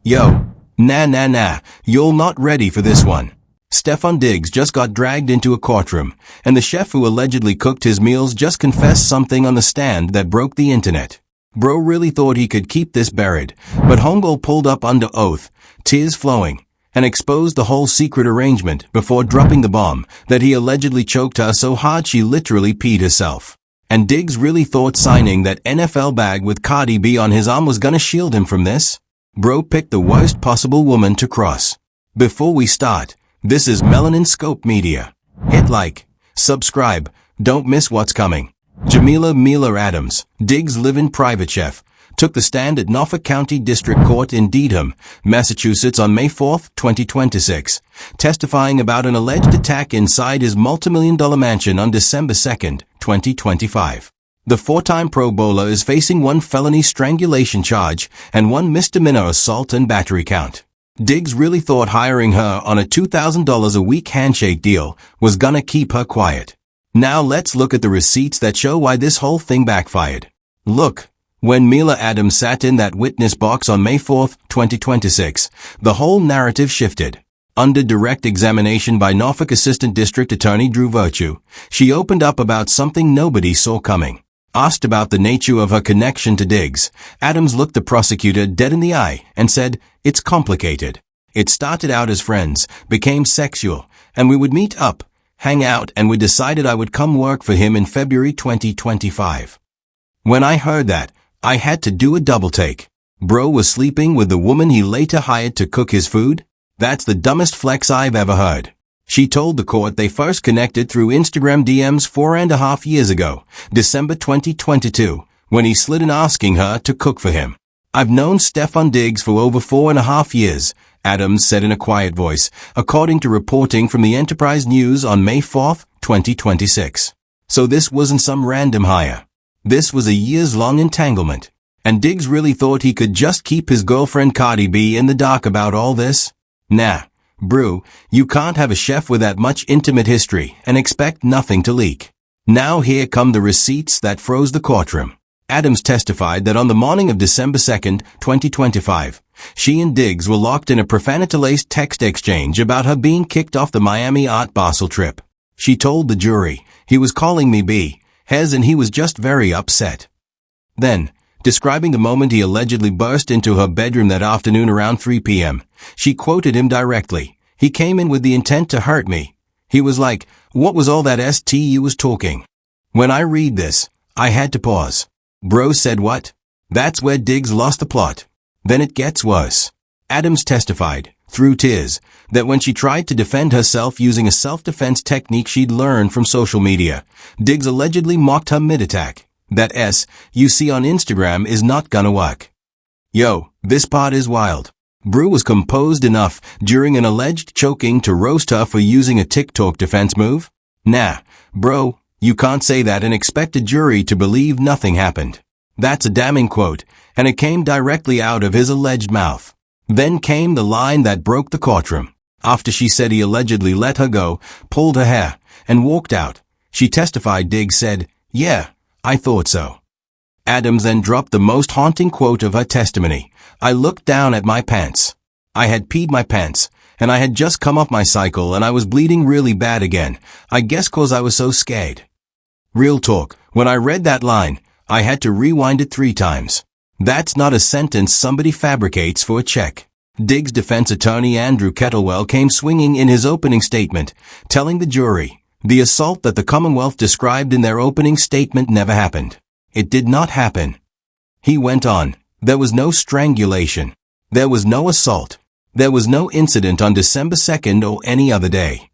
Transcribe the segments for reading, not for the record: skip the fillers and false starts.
Yo, nah, you're not ready for this one. Stefon Diggs just got dragged into a courtroom, and the chef who allegedly cooked his meals just confessed something on the stand that broke the internet. Bro really thought he could keep this buried, but homegirl pulled up under oath, tears flowing, and exposed the whole secret arrangement before dropping the bomb that he allegedly choked her so hard she literally peed herself. And Diggs really thought signing that NFL bag with Cardi B on his arm was gonna shield him from this? Bro picked the worst possible woman to cross. Before we start, this is Melanin Scope Media. Hit like, subscribe, don't miss what's coming. Jamila Miller Adams, Diggs' live-in private chef, took the stand at Norfolk County District Court in Dedham, Massachusetts on May 4, 2026, testifying about an alleged attack inside his multimillion-dollar mansion on December 2, 2025. The four-time Pro Bowler is facing one felony strangulation charge and one misdemeanor assault and battery count. Diggs really thought hiring her on a $2,000 a week handshake deal was gonna keep her quiet. Now let's look at the receipts that show why this whole thing backfired. Look, when Mila Adams sat in that witness box on May 4, 2026, the whole narrative shifted. Under direct examination by Norfolk Assistant District Attorney Drew Virtue, she opened up about something nobody saw coming. Asked about the nature of her connection to Diggs, Adams looked the prosecutor dead in the eye and said, "It's complicated. It started out as friends, became sexual, and we would meet up, hang out, and we decided I would come work for him in February 2025. When I heard that, I had to do a double take. Bro was sleeping with the woman he later hired to cook his food? That's the dumbest flex I've ever heard." She told the court they first connected through Instagram DMs 4.5 years ago, December 2022, when he slid in asking her to cook for him. "I've known Stefon Diggs for over 4.5 years, Adams said in a quiet voice, according to reporting from the Enterprise News on May 4, 2026. So this wasn't some random hire. This was a years-long entanglement. And Diggs really thought he could just keep his girlfriend Cardi B in the dark about all this? Nah. Brew, you can't have a chef with that much intimate history and expect nothing to leak. Now here come the receipts that froze the courtroom. Adams testified that on the morning of December 2, 2025, she and Diggs were locked in a profanity-laced text exchange about her being kicked off the Miami Art Basel trip. She told the jury, "He was calling me B-Hez and he was just very upset." Then, describing the moment he allegedly burst into her bedroom that afternoon around 3 p.m., she quoted him directly, "He came in with the intent to hurt me. He was like, what was all that st you was talking?" When I read this, I had to pause. Bro said what? That's where Diggs lost the plot. Then it gets worse. Adams testified, through tears, that when she tried to defend herself using a self-defense technique she'd learned from social media, Diggs allegedly mocked her mid-attack. That S you see on Instagram is not gonna work. Yo, this part is wild. Brew was composed enough during an alleged choking to roast her for using a TikTok defense move? Nah, bro, you can't say that and expect a jury to believe nothing happened. That's a damning quote, and it came directly out of his alleged mouth. Then came the line that broke the courtroom. After she said he allegedly let her go, pulled her hair, and walked out, she testified Diggs said, "Yeah, I thought so." Adams then dropped the most haunting quote of her testimony. "I looked down at my pants. I had peed my pants, and I had just come off my cycle and I was bleeding really bad again, I guess 'cause I was so scared." Real talk, when I read that line, I had to rewind it 3 times. That's not a sentence somebody fabricates for a check. Diggs' defense attorney Andrew Kettlewell came swinging in his opening statement, telling the jury, the assault that the Commonwealth described in their opening statement never happened. It did not happen. He went on, there was no strangulation. There was no assault. There was no incident on December 2nd or any other day.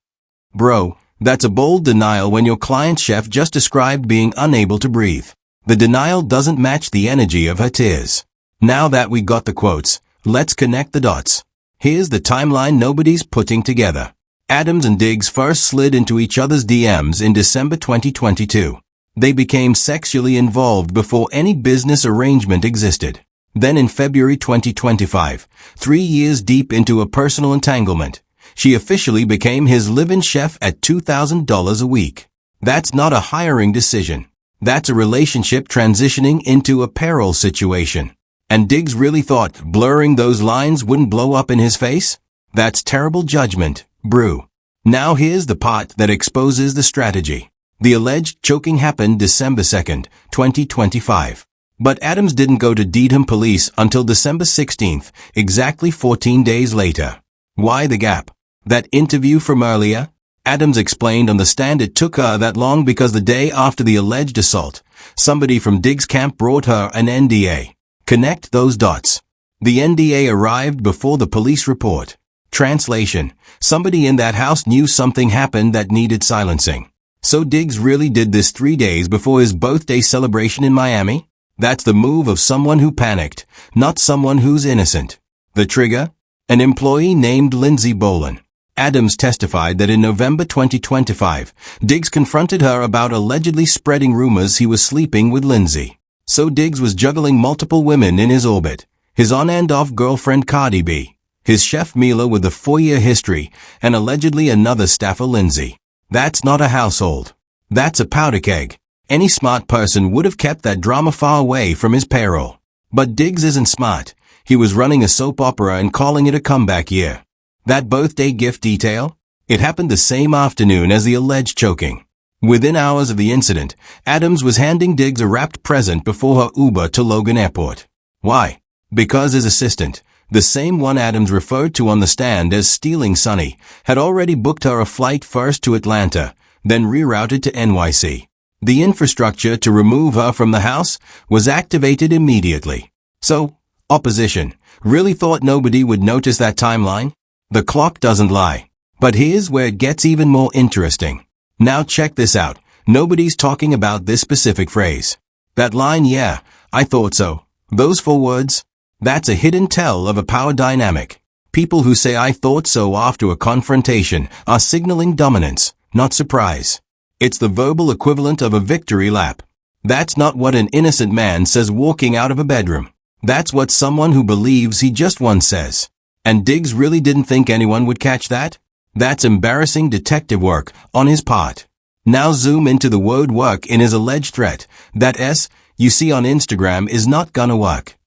Bro, that's a bold denial when your client's chef just described being unable to breathe. The denial doesn't match the energy of her tears. Now that we got the quotes, let's connect the dots. Here's the timeline nobody's putting together. Adams and Diggs first slid into each other's DMs in December 2022. They became sexually involved before any business arrangement existed. Then in February 2025, 3 years deep into a personal entanglement, she officially became his live-in chef at $2,000 a week. That's not a hiring decision. That's a relationship transitioning into a payroll situation. And Diggs really thought blurring those lines wouldn't blow up in his face? That's terrible judgment, brew. Now here's the part that exposes the strategy. The alleged choking happened December 2nd, 2025. But Adams didn't go to Dedham police until December 16th, exactly 14 days later. Why the gap? That interview from earlier? Adams explained on the stand it took her that long because the day after the alleged assault, somebody from Diggs' camp brought her an NDA. Connect those dots. The NDA arrived before the police report. Translation: somebody in that house knew something happened that needed silencing. So Diggs really did this 3 days before his birthday celebration in Miami? That's the move of someone who panicked, not someone who's innocent. The trigger? An employee named Lindsay Boland. Adams testified that in November 2025, Diggs confronted her about allegedly spreading rumors he was sleeping with Lindsay. So Diggs was juggling multiple women in his orbit. His on and off girlfriend Cardi B, his chef Mila with a 4-year history, and allegedly another staffer Lindsay. That's not a household. That's a powder keg. Any smart person would have kept that drama far away from his payroll. But Diggs isn't smart. He was running a soap opera and calling it a comeback year. That birthday gift detail? It happened the same afternoon as the alleged choking. Within hours of the incident, Adams was handing Diggs a wrapped present before her Uber to Logan Airport. Why? Because his assistant, the same one Adams referred to on the stand as stealing Sonny, had already booked her a flight first to Atlanta, then rerouted to NYC. The infrastructure to remove her from the house was activated immediately. So, opposition really thought nobody would notice that timeline? The clock doesn't lie. But here's where it gets even more interesting. Now check this out. Nobody's talking about this specific phrase. That line, "Yeah, I thought so." Those 4 words? That's a hidden tell of a power dynamic. People who say "I thought so" after a confrontation are signaling dominance, not surprise. It's the verbal equivalent of a victory lap. That's not what an innocent man says walking out of a bedroom. That's what someone who believes he just won says. And Diggs really didn't think anyone would catch that? That's embarrassing detective work on his part. Now zoom into the word work in his alleged threat. That S you see on Instagram is not gonna work.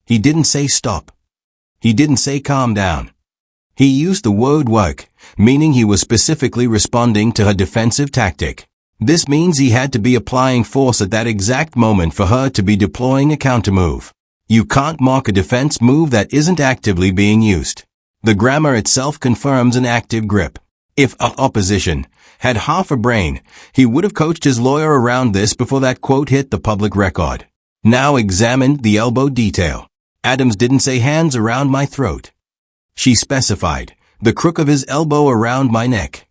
He didn't say stop. He didn't say calm down. He used the word work, meaning he was specifically responding to her defensive tactic. This means he had to be applying force at that exact moment for her to be deploying a countermove. You can't mock a defense move that isn't actively being used. The grammar itself confirms an active grip. If a opposition had half a brain, he would have coached his lawyer around this before that quote hit the public record. Now examine the elbow detail. Adams didn't say "hands around my throat." She specified, "the crook of his elbow around my neck."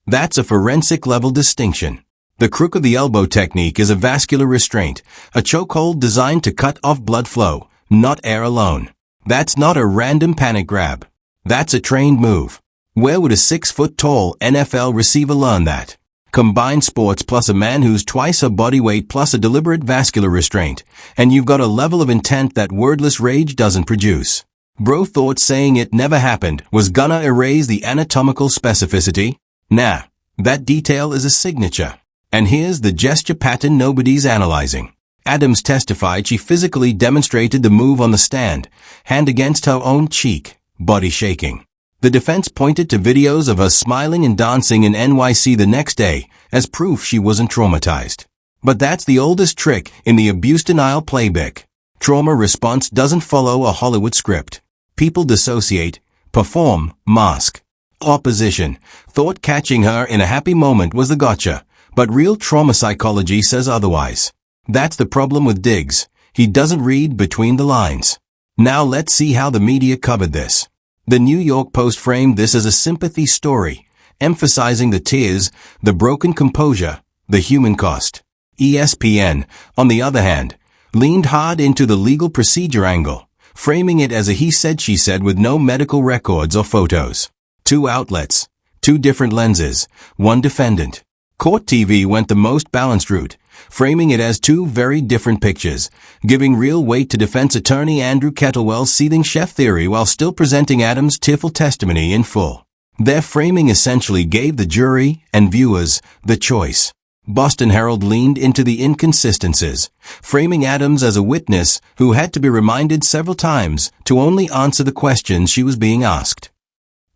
That's a forensic level distinction. The crook of the elbow technique is a vascular restraint, a chokehold designed to cut off blood flow, not air alone. That's not a random panic grab. That's a trained move. Where would a 6-foot-tall NFL receiver learn that? Combine sports plus a man who's twice her body weight plus a deliberate vascular restraint, and you've got a level of intent that wordless rage doesn't produce. Bro thought saying "it never happened" was gonna erase the anatomical specificity? Nah, that detail is a signature. And here's the gesture pattern nobody's analyzing. Adams testified she physically demonstrated the move on the stand, hand against her own cheek, body shaking. The defense pointed to videos of her smiling and dancing in NYC the next day as proof she wasn't traumatized. But that's the oldest trick in the abuse denial playbook. Trauma response doesn't follow a Hollywood script. People dissociate, perform, mask. Opposition thought catching her in a happy moment was the gotcha, but real trauma psychology says otherwise. That's the problem with Diggs. He doesn't read between the lines. Now let's see how the media covered this. The New York Post framed this as a sympathy story, emphasizing the tears, the broken composure, the human cost. ESPN, on the other hand, leaned hard into the legal procedure angle, framing it as a he said she said with no medical records or photos. 2 outlets, 2 different lenses, 1 defendant. Court TV went the most balanced route, framing it as 2 very different pictures, giving real weight to defense attorney Andrew Kettlewell's seething chef theory while still presenting Adams' tearful testimony in full. Their framing essentially gave the jury and viewers the choice. Boston Herald leaned into the inconsistencies, framing Adams as a witness who had to be reminded several times to only answer the questions she was being asked.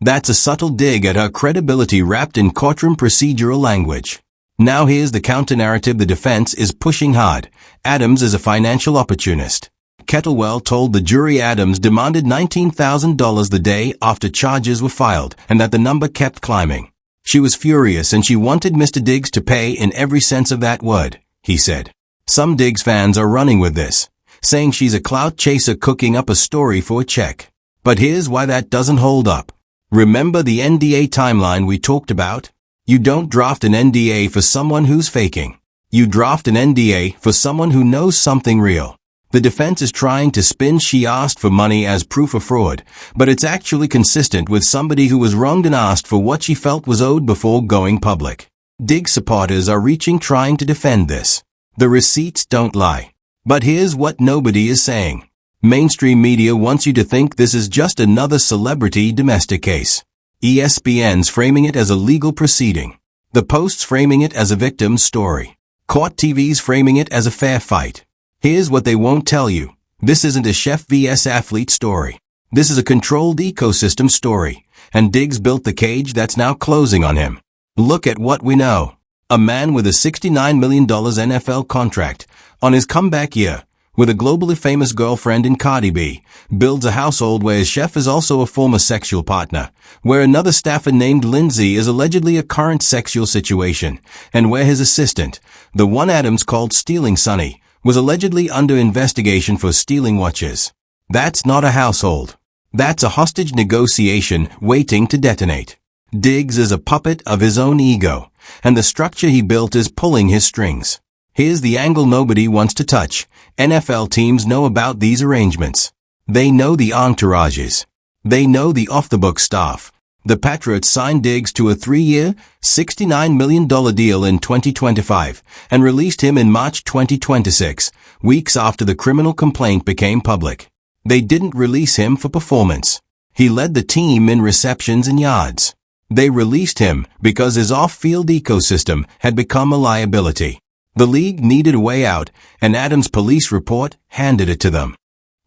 That's a subtle dig at her credibility wrapped in courtroom procedural language. Now here's the counter-narrative the defense is pushing hard. Adams is a financial opportunist. Kettlewell told the jury Adams demanded $19,000 the day after charges were filed and that the number kept climbing. She was furious and she wanted Mr. Diggs to pay in every sense of that word, he said. Some Diggs fans are running with this, saying she's a clout chaser cooking up a story for a check. But here's why that doesn't hold up. Remember the NDA timeline we talked about? You don't draft an NDA for someone who's faking. You draft an NDA for someone who knows something real. The defense is trying to spin she asked for money as proof of fraud, but it's actually consistent with somebody who was wronged and asked for what she felt was owed before going public. Diggs supporters are reaching trying to defend this. The receipts don't lie. But here's what nobody is saying. Mainstream media wants you to think this is just another celebrity domestic case. ESPN's framing it as a legal proceeding. The Post's framing it as a victim's story. Court TV's framing it as a fair fight. Here's what they won't tell you. This isn't a chef vs. athlete story. This is a controlled ecosystem story, and Diggs built the cage that's now closing on him. Look at what we know. A man with a $69 million NFL contract on his comeback year, with a globally famous girlfriend in Cardi B, builds a household where his chef is also a former sexual partner, where another staffer named Lindsay is allegedly a current sexual situation, and where his assistant, the one Adams called Stealing Sonny, was allegedly under investigation for stealing watches. That's not a household. That's a hostage negotiation waiting to detonate. Diggs is a puppet of his own ego, and the structure he built is pulling his strings. Here's the angle nobody wants to touch. NFL teams know about these arrangements. They know the entourages. They know the off-the-book staff. The Patriots signed Diggs to a 3-year, $69 million deal in 2025 and released him in March 2026, weeks after the criminal complaint became public. They didn't release him for performance. He led the team in receptions and yards. They released him because his off-field ecosystem had become a liability. The league needed a way out, and Adams' police report handed it to them.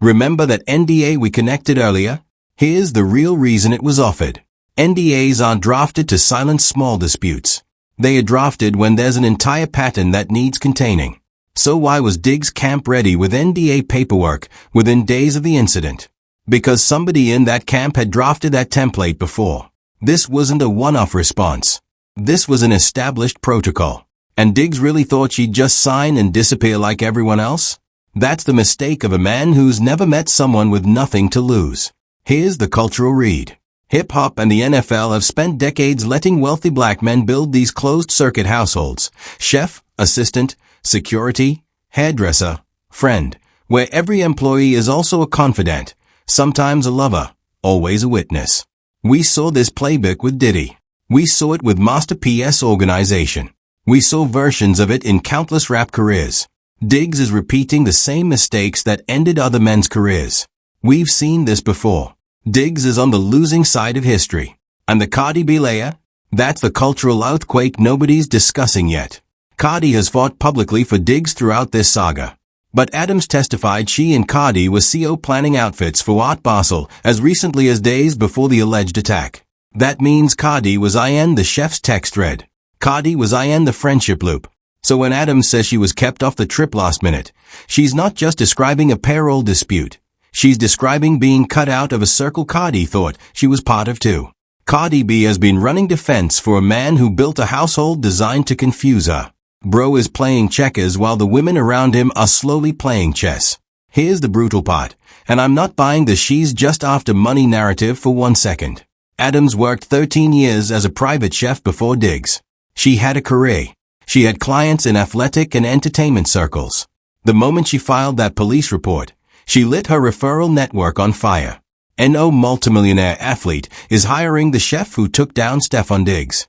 Remember that NDA we connected earlier? Here's the real reason it was offered. NDAs aren't drafted to silence small disputes. They are drafted when there's an entire pattern that needs containing. So why was Diggs' camp ready with NDA paperwork within days of the incident? Because somebody in that camp had drafted that template before. This wasn't a one-off response. This was an established protocol. And Diggs really thought she'd just sign and disappear like everyone else? That's the mistake of a man who's never met someone with nothing to lose. Here's the cultural read. Hip-hop and the NFL have spent decades letting wealthy black men build these closed-circuit households. Chef, assistant, security, hairdresser, friend, where every employee is also a confidant, sometimes a lover, always a witness. We saw this playbook with Diddy. We saw it with Master P.S. Organization. We saw versions of it in countless rap careers. Diggs is repeating the same mistakes that ended other men's careers. We've seen this before. Diggs is on the losing side of history. And the Cardi B layer? That's the cultural earthquake nobody's discussing yet. Cardi has fought publicly for Diggs throughout this saga. But Adams testified she and Cardi were CO planning outfits for Art Basel as recently as days before the alleged attack. That means Cardi was in the chef's text thread. Cardi was in the friendship loop. So when Adams says she was kept off the trip last minute, she's not just describing a payroll dispute. She's describing being cut out of a circle Cardi thought she was part of too. Cardi B has been running defense for a man who built a household designed to confuse her. Bro is playing checkers while the women around him are slowly playing chess. Here's the brutal part, and I'm not buying the she's just after money narrative for 1 second. Adams worked 13 years as a private chef before Diggs. She had a career. She had clients in athletic and entertainment circles. The moment she filed that police report, she lit her referral network on fire. No multimillionaire athlete is hiring the chef who took down Stefon Diggs.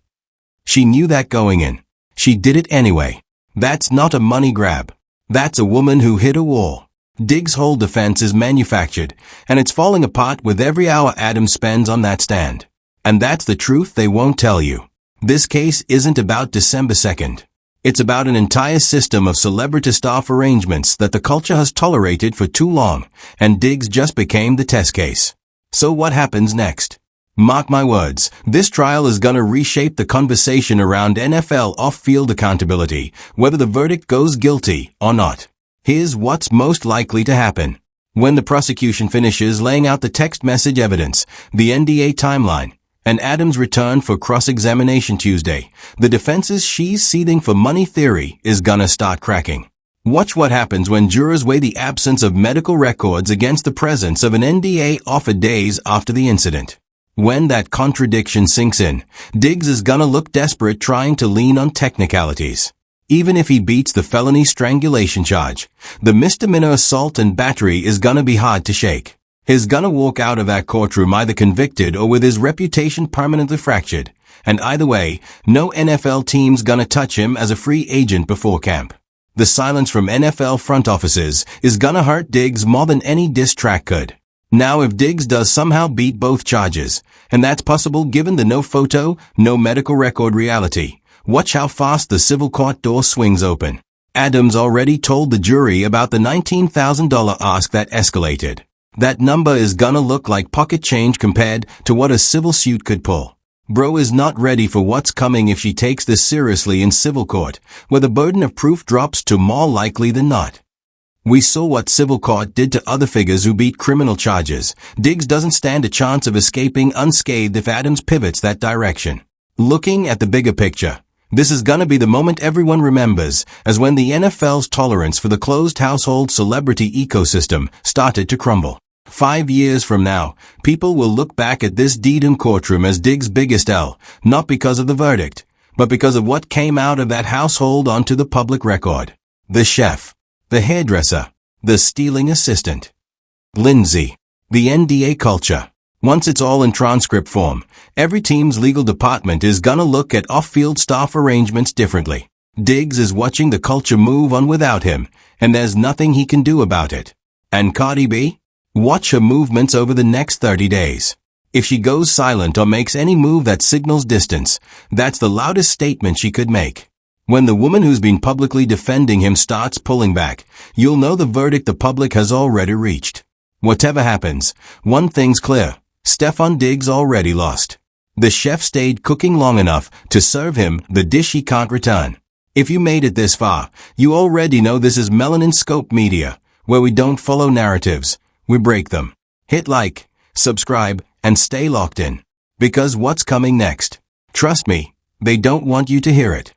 She knew that going in. She did it anyway. That's not a money grab. That's a woman who hit a wall. Diggs' whole defense is manufactured, and it's falling apart with every hour Adams spends on that stand. And that's the truth they won't tell you. This case isn't about December 2nd. It's about an entire system of celebrity-staff arrangements that the culture has tolerated for too long, and Diggs just became the test case. So what happens next? Mark my words, this trial is gonna reshape the conversation around NFL off-field accountability, whether the verdict goes guilty or not. Here's what's most likely to happen. When the prosecution finishes laying out the text message evidence, the NDA timeline, and Adams' return for cross-examination Tuesday, the defense's she's seething for money theory is gonna start cracking. Watch what happens when jurors weigh the absence of medical records against the presence of an NDA offered days after the incident. When that contradiction sinks in, Diggs is gonna look desperate trying to lean on technicalities. Even if he beats the felony strangulation charge, the misdemeanor assault and battery is gonna be hard to shake. He's gonna walk out of that courtroom either convicted or with his reputation permanently fractured. And either way, no NFL team's gonna touch him as a free agent before camp. The silence from NFL front offices is gonna hurt Diggs more than any diss track could. Now if Diggs does somehow beat both charges, and that's possible given the no photo, no medical record reality, watch how fast the civil court door swings open. Adams already told the jury about the $19,000 ask that escalated. That number is gonna look like pocket change compared to what a civil suit could pull. Bro is not ready for what's coming if she takes this seriously in civil court, where the burden of proof drops to more likely than not. We saw what civil court did to other figures who beat criminal charges. Diggs doesn't stand a chance of escaping unscathed if Adams pivots that direction. Looking at the bigger picture, this is gonna be the moment everyone remembers as when the NFL's tolerance for the closed household celebrity ecosystem started to crumble. 5 years from now, people will look back at this deed in courtroom as Diggs' biggest L, not because of the verdict, but because of what came out of that household onto the public record. The chef, the hairdresser, the stealing assistant, Lindsay, the NDA culture. Once it's all in transcript form, every team's legal department is gonna look at off-field staff arrangements differently. Diggs is watching the culture move on without him, and there's nothing he can do about it. And Cardi B? Watch her movements over the next 30 days. If she goes silent or makes any move that signals distance, that's the loudest statement she could make. When the woman who's been publicly defending him starts pulling back, you'll know the verdict the public has already reached. Whatever happens, one thing's clear. Stefon Diggs already lost. The chef stayed cooking long enough to serve him the dish he can't return. If you made it this far, you already know this is Melanin Scope Media, where we don't follow narratives, we break them. Hit like, subscribe, and stay locked in. Because what's coming next? Trust me, they don't want you to hear it.